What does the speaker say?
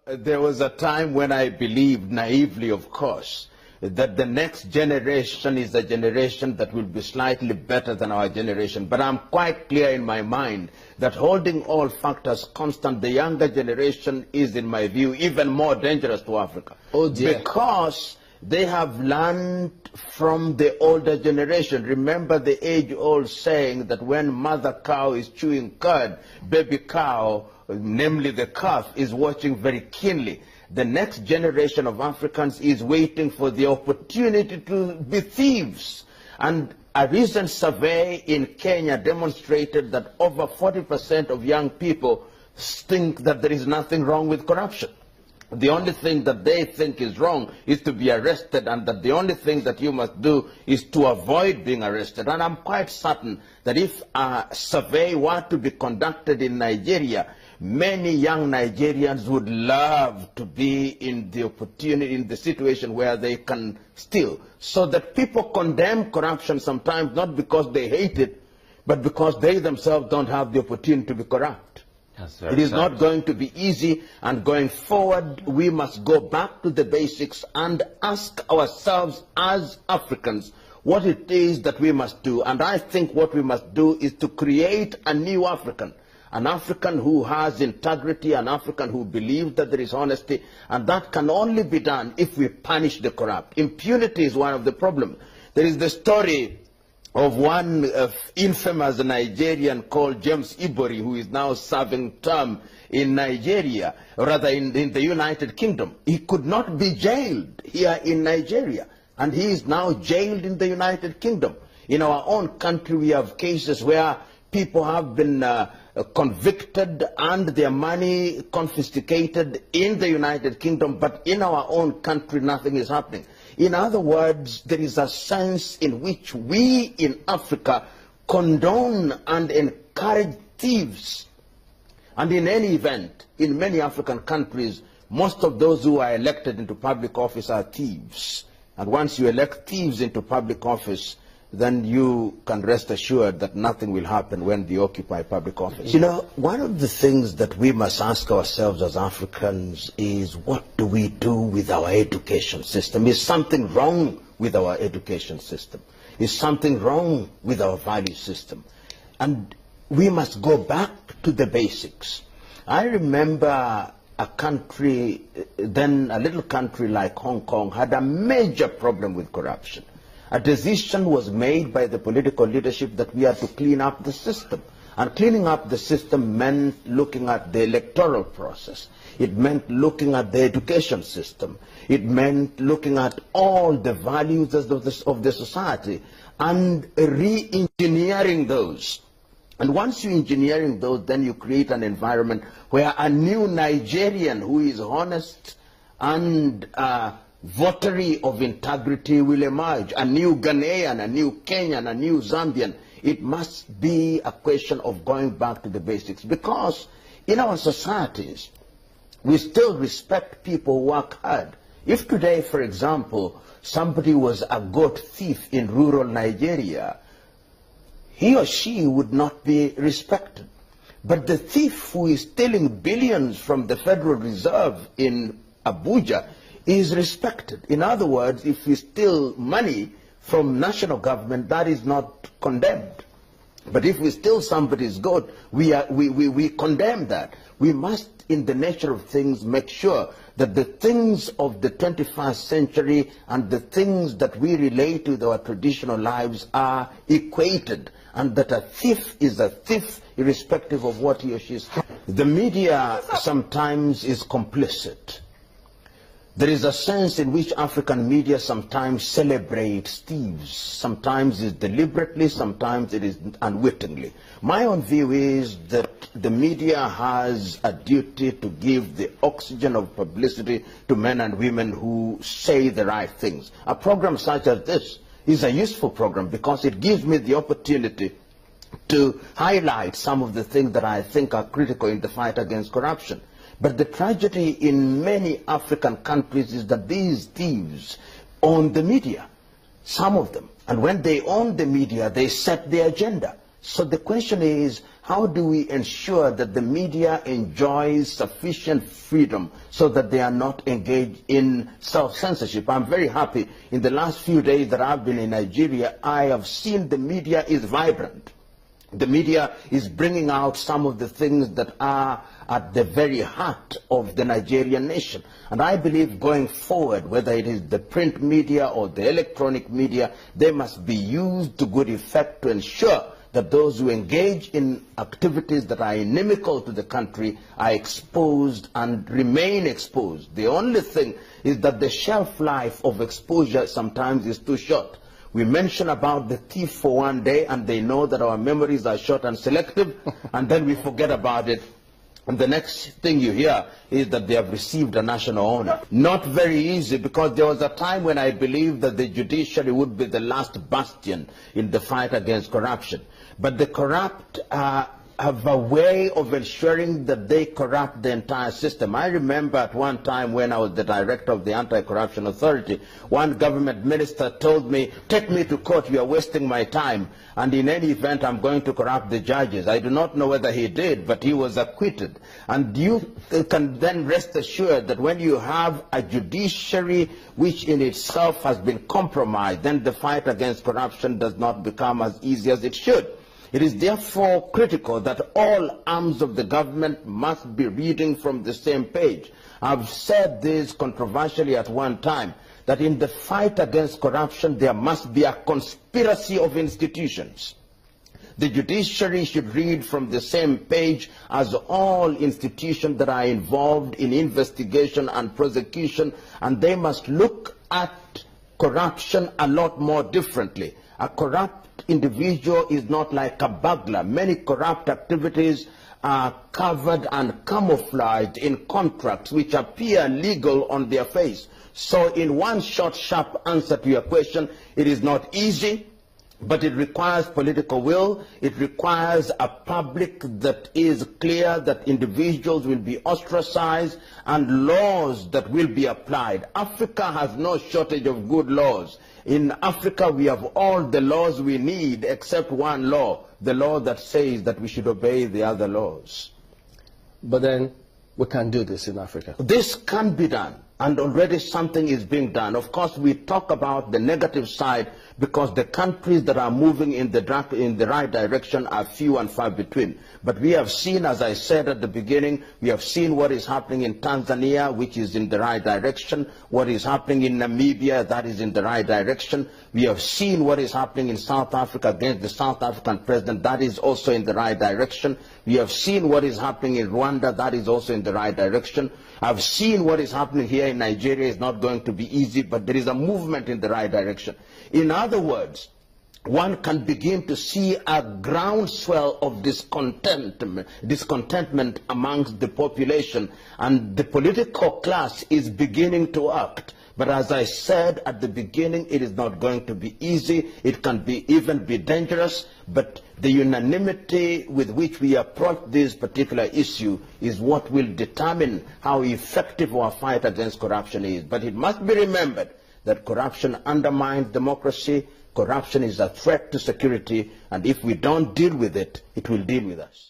there was a time when I believed, naively of course, that the next generation is a generation that will be slightly better than our generation. But I'm quite clear in my mind that holding all factors constant, the younger generation is, in my view, even more dangerous to Africa. Oh dear. Because they have learned from the older generation. Remember the age-old saying that when mother cow is chewing cud, baby cow, namely the calf, is watching very keenly. The next generation of Africans is waiting for the opportunity to be thieves. And a recent survey in Kenya demonstrated that over 40% of young people think that there is nothing wrong with corruption. The only thing that they think is wrong is to be arrested, and that the only thing that you must do is to avoid being arrested. And I'm quite certain that if a survey were to be conducted in Nigeria, many young Nigerians would love to be in the opportunity, in the situation where they can steal. So that people condemn corruption sometimes not because they hate it, but because they themselves don't have the opportunity to be corrupt. It is not going to be easy, and going forward we must go back to the basics and ask ourselves as Africans what it is that we must do. And I think what we must do is to create a new African. An African who has integrity, an African who believes that there is honesty, and that can only be done if we punish the corrupt. Impunity is one of the problems. There is the story of one infamous Nigerian called James Ibori, who is now serving term in Nigeria, or rather in the United Kingdom. He could not be jailed here in Nigeria, and he is now jailed in the United Kingdom. In our own country, we have cases where people have been convicted and their money confiscated in the United Kingdom, but in our own country nothing is happening. In other words, there is a sense in which we in Africa condone and encourage thieves. And in any event, in many African countries, most of those who are elected into public office are thieves. And once you elect thieves into public office, then you can rest assured that nothing will happen when they occupy public office. You know, one of the things that we must ask ourselves as Africans is, what do we do with our education system? Is something wrong with our education system? Is something wrong with our value system? And we must go back to the basics. I remember a country, then a little country like Hong Kong, had a major problem with corruption. A decision was made by the political leadership that we had to clean up the system. And cleaning up the system meant looking at the electoral process. It meant looking at the education system. It meant looking at all the values of the society and re-engineering those. And once you engineering those, then you create an environment where a new Nigerian who is honest and votary of integrity will emerge. A new Ghanaian, a new Kenyan, a new Zambian. It must be a question of going back to the basics, because in our societies we still respect people who work hard. If today, for example, somebody was a goat thief in rural Nigeria, he or she would not be respected. But the thief who is stealing billions from the Federal Reserve in Abuja is respected. In other words, if we steal money from national government, that is not condemned. But if we steal somebody's goat, we condemn that. We must, in the nature of things, make sure that the things of the 21st century and the things that we relate with our traditional lives are equated, and that a thief is a thief irrespective of what he or she is. The media sometimes is complicit. There is a sense in which African media sometimes celebrates thieves. Sometimes it's deliberately, sometimes it is unwittingly. My own view is that the media has a duty to give the oxygen of publicity to men and women who say the right things. A program such as this is a useful program because it gives me the opportunity to highlight some of the things that I think are critical in the fight against corruption. But the tragedy in many African countries is that these thieves own the media, some of them. And when they own the media, they set the agenda. So the question is, how do we ensure that the media enjoys sufficient freedom so that they are not engaged in self-censorship? I'm very happy. In the last few days that I've been in Nigeria, I have seen the media is vibrant. The media is bringing out some of the things that are at the very heart of the Nigerian nation. And I believe going forward, whether it is the print media or the electronic media, they must be used to good effect to ensure that those who engage in activities that are inimical to the country are exposed and remain exposed. The only thing is that the shelf life of exposure sometimes is too short. We mention about the thief for one day and they know that our memories are short and selective, and then we forget about it. And the next thing you hear is that they have received a national honor. Not very easy, because there was a time when I believed that the judiciary would be the last bastion in the fight against corruption. But the corrupt have a way of ensuring that they corrupt the entire system. I remember at one time when I was the director of the Anti-Corruption Authority, one government minister told me, "Take me to court, you are wasting my time, and in any event I'm going to corrupt the judges." I do not know whether he did, but he was acquitted. And you can then rest assured that when you have a judiciary which in itself has been compromised, then the fight against corruption does not become as easy as it should. It is therefore critical that all arms of the government must be reading from the same page. I've said this controversially at one time, that in the fight against corruption there must be a conspiracy of institutions. The judiciary should read from the same page as all institutions that are involved in investigation and prosecution, and they must look at corruption a lot more differently. A corrupt individual is not like a burglar. Many corrupt activities are covered and camouflaged in contracts which appear legal on their face. So in one short, sharp answer to your question, it is not easy, but it requires political will. It requires a public that is clear, that individuals will be ostracized, and laws that will be applied. Africa has no shortage of good laws. In Africa, we have all the laws we need except one law, the law that says that we should obey the other laws. But then we can't do this in Africa. This can be done, and already something is being done. Of course, we talk about the negative side because the countries that are moving in the right direction are few and far between. But we have seen, as I said at the beginning, we have seen what is happening in Tanzania, which is in the right direction. What is happening in Namibia, that is in the right direction. We have seen what is happening in South Africa against the South African president, that is also in the right direction. We have seen what is happening in Rwanda, that is also in the right direction. I've seen what is happening here in Nigeria. Is not going to be easy, but there is a movement in the right direction. In other words, one can begin to see a groundswell of discontentment amongst the population, and the political class is beginning to act. But as I said at the beginning, it is not going to be easy. It can even be dangerous. But the unanimity with which we approach this particular issue is what will determine how effective our fight against corruption is. But it must be remembered that corruption undermines democracy. Corruption is a threat to security, and if we don't deal with it, it will deal with us.